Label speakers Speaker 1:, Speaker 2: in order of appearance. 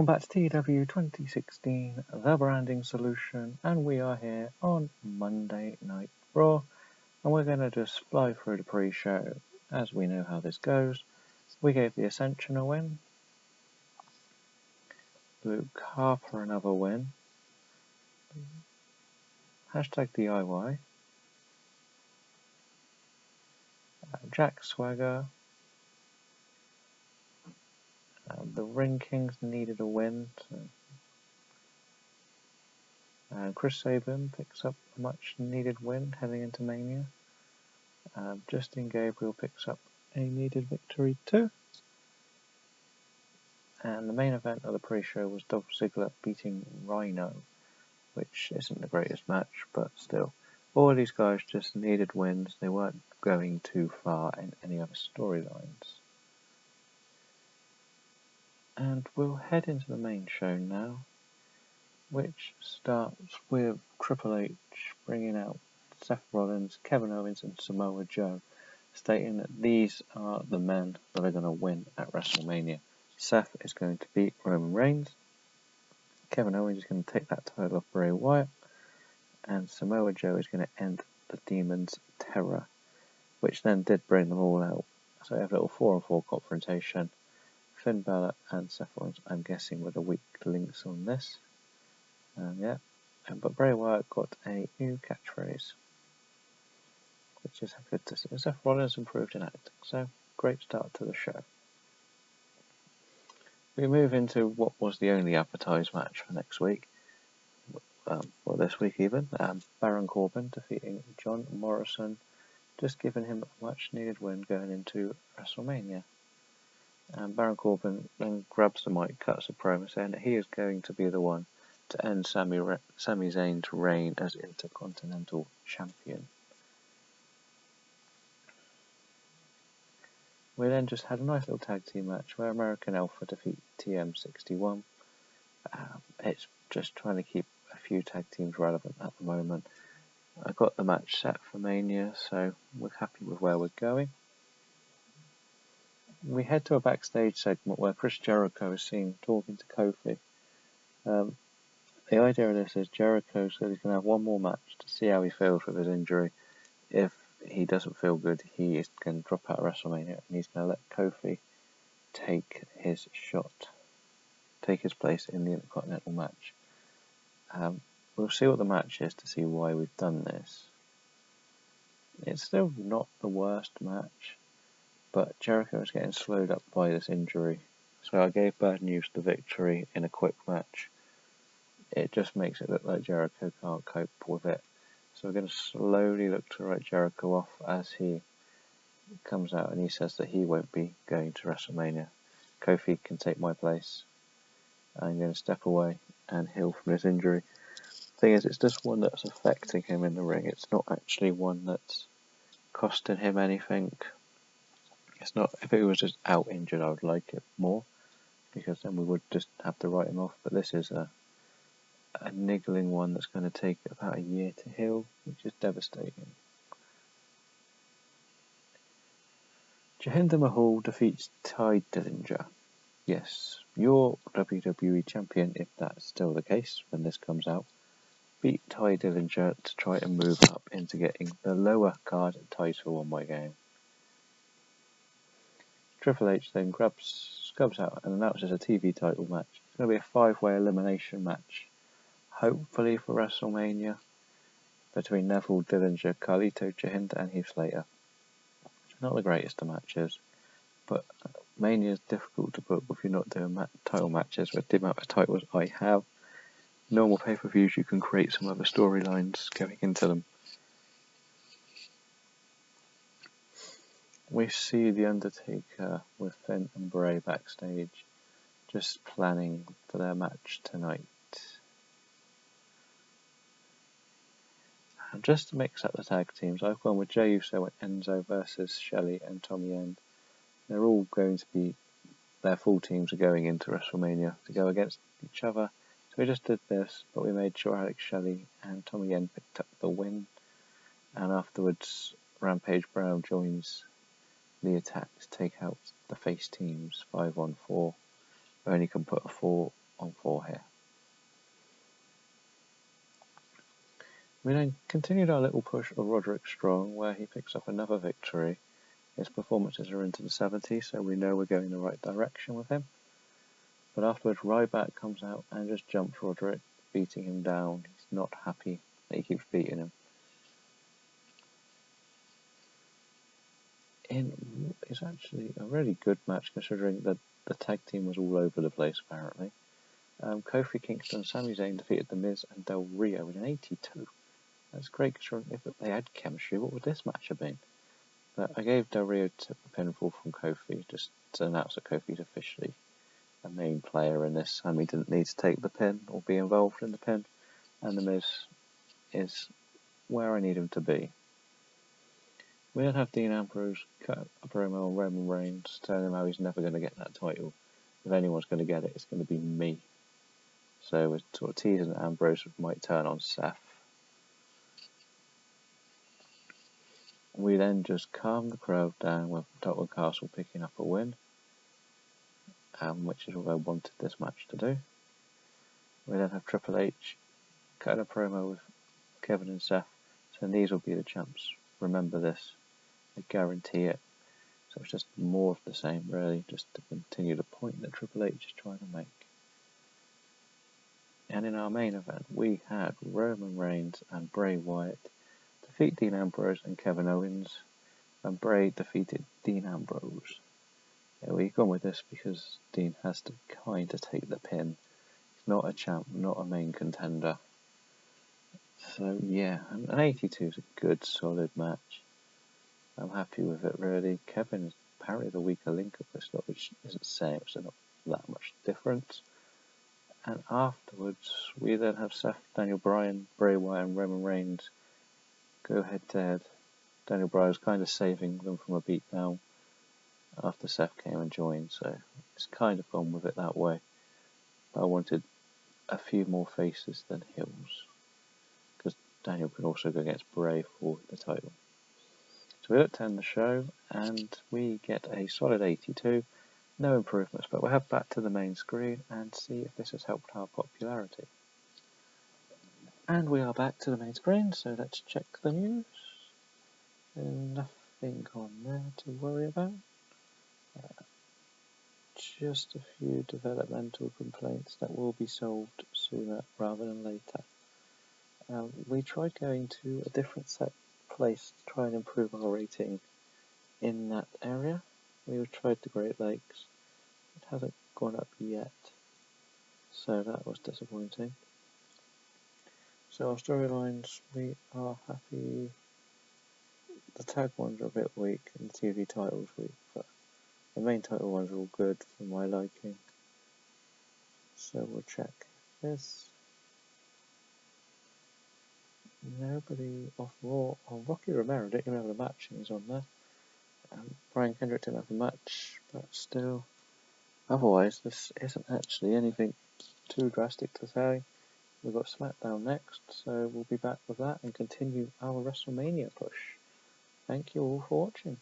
Speaker 1: back to TEW 2016, The Branding Solution, and we are here on Monday Night Raw, and we're going to just fly through the pre-show as we know how this goes. We gave the Ascension a win, Luke Harper another win, hashtag DIY, Jack Swagger, the Ring Kings needed a win, and Chris Sabin picks up a much needed win heading into Mania. Justin Gabriel picks up a needed victory too. And the main event of the pre-show was Dolph Ziggler beating Rhino, which isn't the greatest match, but still. All of these guys just needed wins. They weren't going too far in any other storylines. And we'll head into the main show now, which starts with Triple H bringing out Seth Rollins, Kevin Owens and Samoa Joe, stating that these are the men that are going to win at WrestleMania. Seth is going to beat Roman Reigns, Kevin Owens is going to take that title off Bray Wyatt, and Samoa Joe is going to end the Demon's terror, which then did bring them all out. So we have a little 4-on-4 confrontation. Finn Balor and Seth Rollins, I'm guessing, were the weak links on this. But Bray Wyatt got a new catchphrase, which is good to see. Seth Rollins improved in acting, so great start to the show. We move into what was the only advertised match for next week, this week even. Baron Corbin defeating John Morrison, just giving him a much needed win going into WrestleMania. Baron Corbin then grabs the mic, cuts a promo saying that he is going to be the one to end Sami Zayn's reign as Intercontinental Champion. We then just had a nice little tag team match where American Alpha defeat TM61. It's just trying to keep a few tag teams relevant at the moment. I got the match set for Mania, so we're happy with where we're going. We head to a backstage segment where Chris Jericho is seen talking to Kofi. The idea of this is Jericho said he's going to have one more match to see how he feels with his injury. If he doesn't feel good, he is going to drop out of WrestleMania and he's going to let Kofi take his place in the Intercontinental match. We'll see what the match is to see why we've done this. It's still not the worst match, but Jericho is getting slowed up by this injury. So I gave Bad News the victory in a quick match. It just makes it look like Jericho can't cope with it. So we're going to slowly look to write Jericho off as he comes out and he says that he won't be going to WrestleMania. Kofi can take my place. I'm going to step away and heal from this injury. The thing is, it's just one that's affecting him in the ring. It's not actually one that's costing him anything. It's not. If it was just out injured, I would like it more, because then we would just have to write him off. But this is a niggling one that's going to take about a year to heal, which is devastating. Jinder Mahal defeats Ty Dillinger. Yes, your WWE champion, if that's still the case when this comes out, beat Ty Dillinger to try and move up into getting the lower card title on my game. Triple H then scubs out and announces a TV title match. It's going to be a 5-way elimination match, hopefully for WrestleMania, between Neville, Dillinger, Carlito, Jinder and Heath Slater. Not the greatest of matches, but Mania is difficult to book if you're not doing title matches with the amount of titles I have. Normal pay-per-views, you can create some other storylines going into them. We see The Undertaker with Finn and Bray backstage, just planning for their match tonight. And just to mix up the tag teams, I've gone with Jey Uso and Enzo versus Shelley and Tommy End. They're all going to be, their full teams are going into WrestleMania to go against each other. So we just did this, but we made sure Alex Shelley and Tommy End picked up the win. And afterwards, Rampage Brown joins the attack to take out the face teams 5-on-4. We only can put a 4 on 4 here. We then continued our little push of Roderick Strong, where he picks up another victory. His performances are into the 70s, so we know we're going the right direction with him. But afterwards, Ryback comes out and just jumps Roderick, beating him down. He's not happy that he keeps beating him. It's actually a really good match, considering that the tag team was all over the place, apparently. Kofi Kingston and Sami Zayn defeated The Miz and Del Rio in an 82. That's great, considering if they had chemistry, what would this match have been? But I gave Del Rio the pinfall from Kofi, just to announce that Kofi's officially a main player in this. Sami didn't need to take the pin or be involved in the pin, and The Miz is where I need him to be. We then have Dean Ambrose cut a promo on Roman Reigns, telling him how he's never going to get that title. If anyone's going to get it, it's going to be me. So we're sort of teasing that Ambrose might turn on Seth. We then just calm the crowd down with Dalton Castle picking up a win, which is what I wanted this match to do. We then have Triple H cutting a promo with Kevin and Seth, saying these will be the champs. Remember this. I guarantee it. So it's just more of the same, really, just to continue the point that Triple H is trying to make. And in our main event, we had Roman Reigns and Bray Wyatt defeat Dean Ambrose and Kevin Owens, and Bray defeated Dean Ambrose. Yeah, we've gone with this because Dean has to kind of take the pin. He's not a champ, not a main contender. So yeah, an 82 is a good, solid match. I'm happy with it, really. Kevin is apparently the weaker link of this lot, which isn't saying so not that much difference. And afterwards, we then have Seth, Daniel Bryan, Bray Wyatt, and Roman Reigns go head to head. Daniel Bryan was kind of saving them from a beatdown after Seth came and joined, so it's kind of gone with it that way. But I wanted a few more faces than heels, because Daniel could also go against Bray for the title. So we look to end the show, and we get a solid 82. No improvements, but we'll head back to the main screen and see if this has helped our popularity. And we are back to the main screen, so let's check the news. Nothing on there to worry about. Just a few developmental complaints that will be solved sooner rather than later. We tried going to a different place to try and improve our rating in that area. We tried the Great Lakes. It hasn't gone up yet, so that was disappointing. So our storylines, we are happy. The tag ones are a bit weak and the TV titles weak, but the main title ones are all good for my liking. So we'll check this. Nobody off Raw. Oh, Rocky Romero didn't even have a match and he's on there. Brian Kendrick didn't have a match, but still. Otherwise, this isn't actually anything too drastic to say. We've got SmackDown next, so we'll be back with that and continue our WrestleMania push. Thank you all for watching.